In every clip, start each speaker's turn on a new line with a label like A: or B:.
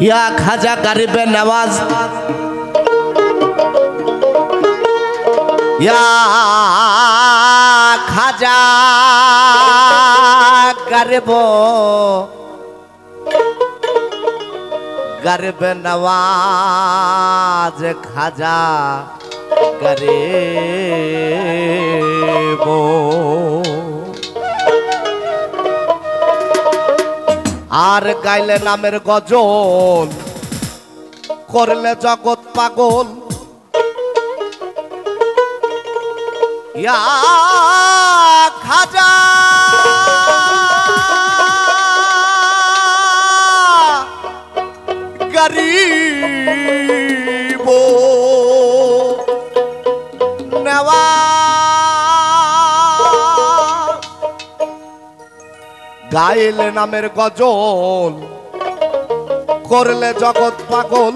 A: या खाजा गरीब नवाज या खाजा गरीब गरीब नवाज खाजा गरीब আর গাইলে নামের গজল করলে জগৎ পাগল ইয়া খাজা গরিব নেওয়া গাইলে নামের গজল করলে জগৎ পাগল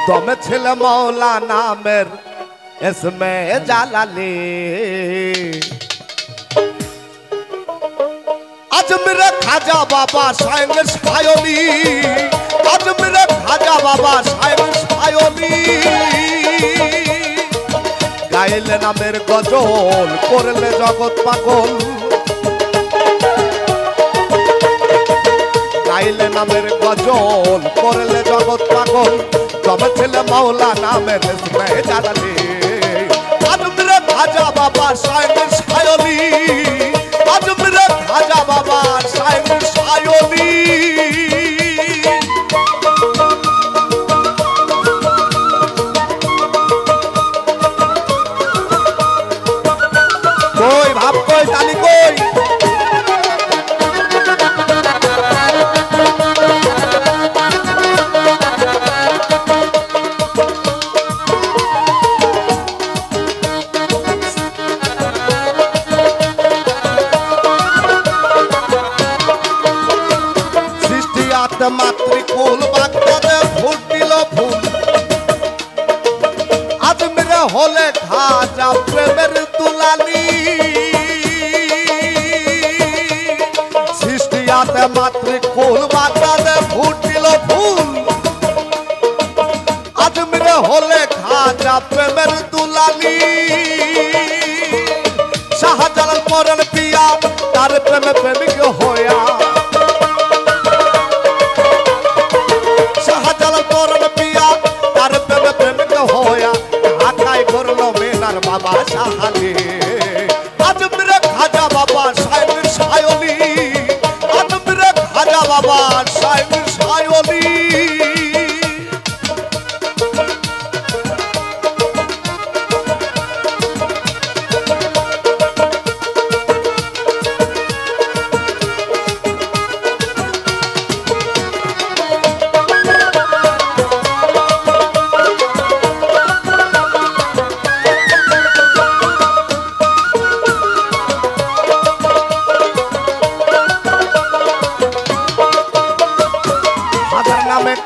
A: দমে ছেলে মৌলা নামের এসমে জালালি আজমিরে খাজা বাবা সায়েমের সায়নি আজমিরে খাজা বাবা সায়েমের সায়নি গাইলে নামের গজল করলে জগৎ পাগল গাইলে নামের গজল করলে জগৎ পাগল তবে ছেলে মাওলা নামের এসমে জালালি আজমিরে খাজা বাবা সায়েমের সায়নি আজমিরে খাজা বাবা সায়েমের সায়নি কই ভাব কই তালি কই সৃষ্টি মাতৃকুল বাগদাদে ফুটিল ফুল আজমিরে হলে খাজা প্রেমের দুলালি সৃষ্টিয়াতে মাতৃকুল বাগদাদে ফুটিল ফুল আজমিরে হলে খাজা প্রেমের দুলালি শাহজালাল পরের পিয়া তার প্রেমে প্রেমিক হইয়া শাহজালাল পরের পিয়া তার প্রেমে প্রেমিক হইয়া ঢাকায় করল মেনার বাবা সাহালি আজমিরে খাজা বাবা সাহেবের সায়নি আজমিরে খাজা বাবা সাহেবের সায়নি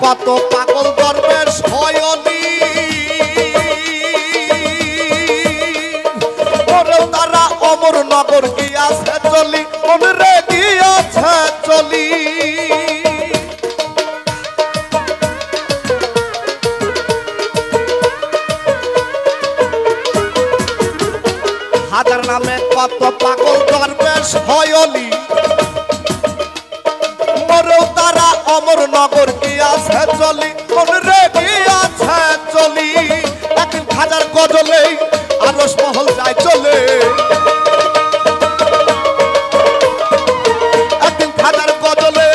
A: কত পাগল গর্বের সয়নি তারা অমর নগর গিয়াছে চলি মনরে গিয়াছে চলি হাজার নামে কত পাগল গর্বের সয়নি তারা অমর নগর গিয়াছে চলি মনরে গিয়াছে চলি একদিন খাজার গজলে আরশ মহল যায় চলে একদিন খাজার গজলে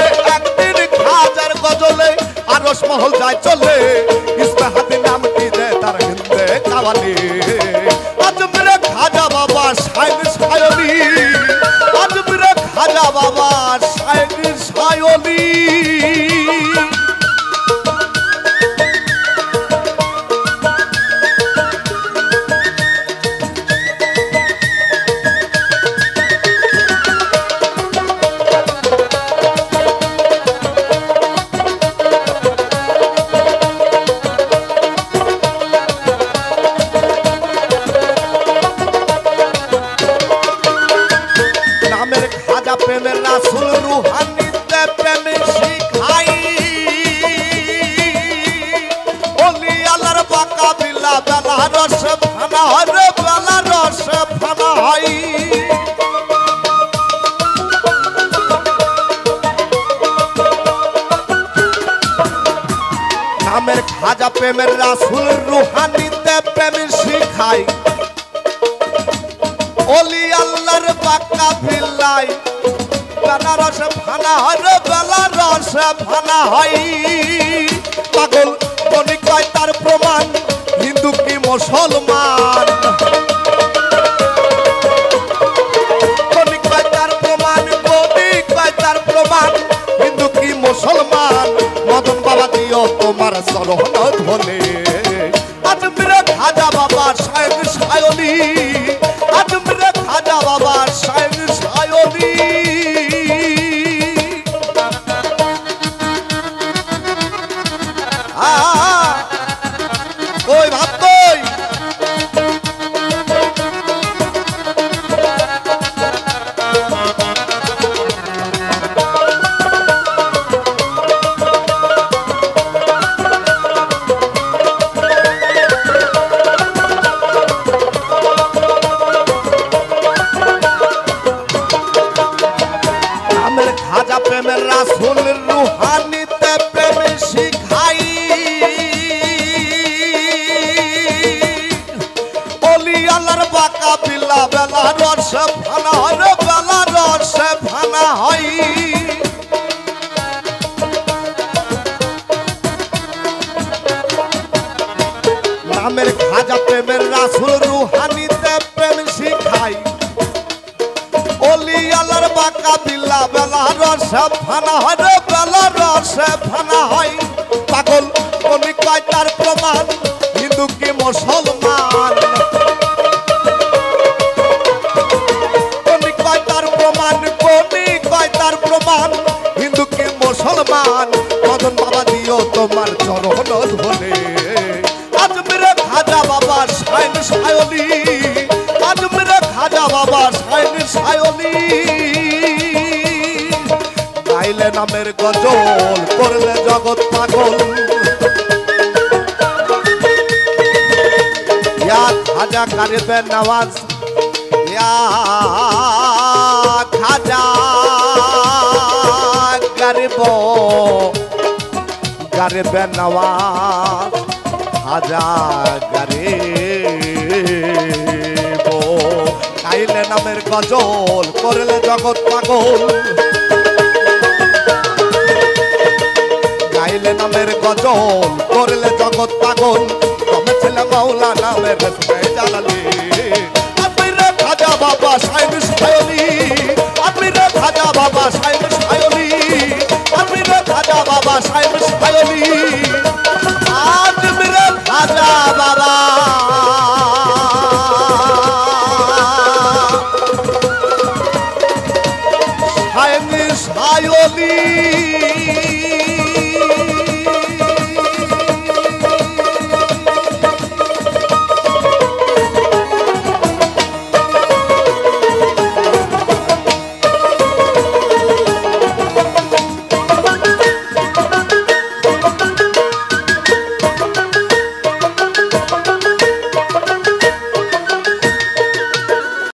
A: আরশ মহল যায় চলে ইসলাহাতি নামটি দে তার হিন্দে কাওয়ালি আজমিরে খাজা বাবা সাহেবের সায়নি আজমিরে খাজা বাবা সাহেবের সায়নি হয় নামের খাজা প্রেমের রাসূল রুহানিতে প্রেম শিখাই ওলি আল্লাহর বাঁকা বিল্লাই বেনারস ফানা হয় রে বেনারস ফানা হয় পাগল কোনি কয় তার প্রমাণ হিন্দু কি মুসলমান কোনি কয় তার প্রমাণ কোনি কয় তার প্রমাণ হিন্দু কি মুসলমান মদন বাবা দিও তোমার চরণ ধনে আজমিরে খাজা বাবা সাহেব সায়নী আজমিরে খাজা বাবা সাহেব সায়নী ওই ভাব কই খাজা প্রেমের রাসূল রুহানিতে প্রেম শিখাই ওলি আল্লাহর বাঁকা বিল্লা বেলা রস ফানা হয় রে বেলা রস ফানা হয় নামের খাজা প্রেমের রাসূল রুহানিতে প্রেম শিখাই ওলি আল্লাহর বাঁকা বিল্লা বেলা রস ফানা হয় রে বেলা রস ফানা হয় পাগল কোনি কয় তার প্রমাণ হিন্দু কি মুসলমান কোনি কয় তার প্রমাণ কোনি কয় তার প্রমাণ হিন্দু কি মুসলমান মদন বাবা দিও তোমার চরণ ধনে আজমিরে খাজা বাবা সাইন সায়নী আজমিরে খাজা বাবা সাইন সায়নী গাইলে নামের গজল করলে জগৎ পাগল ইয়া খাজা কারিবে নওয়াজ ইয়া খাজা কারিবে নওয়াজ খাজা গরিব গাইলে নামের গজল করলে জগৎ পাগল গাইলে নামের গজল করলে জগৎ পাগল তুমি ছিলে মাওলা নামের রসুলে জালালি আমিরে খাজা বাবা সাহেব সায়নী আমিরে খাজা বাবা সাহেব সায়নী আমিরে খাজা বাবা সাহেব সায়নী আজমিরে খাজা বাবা সাহেব সায়নী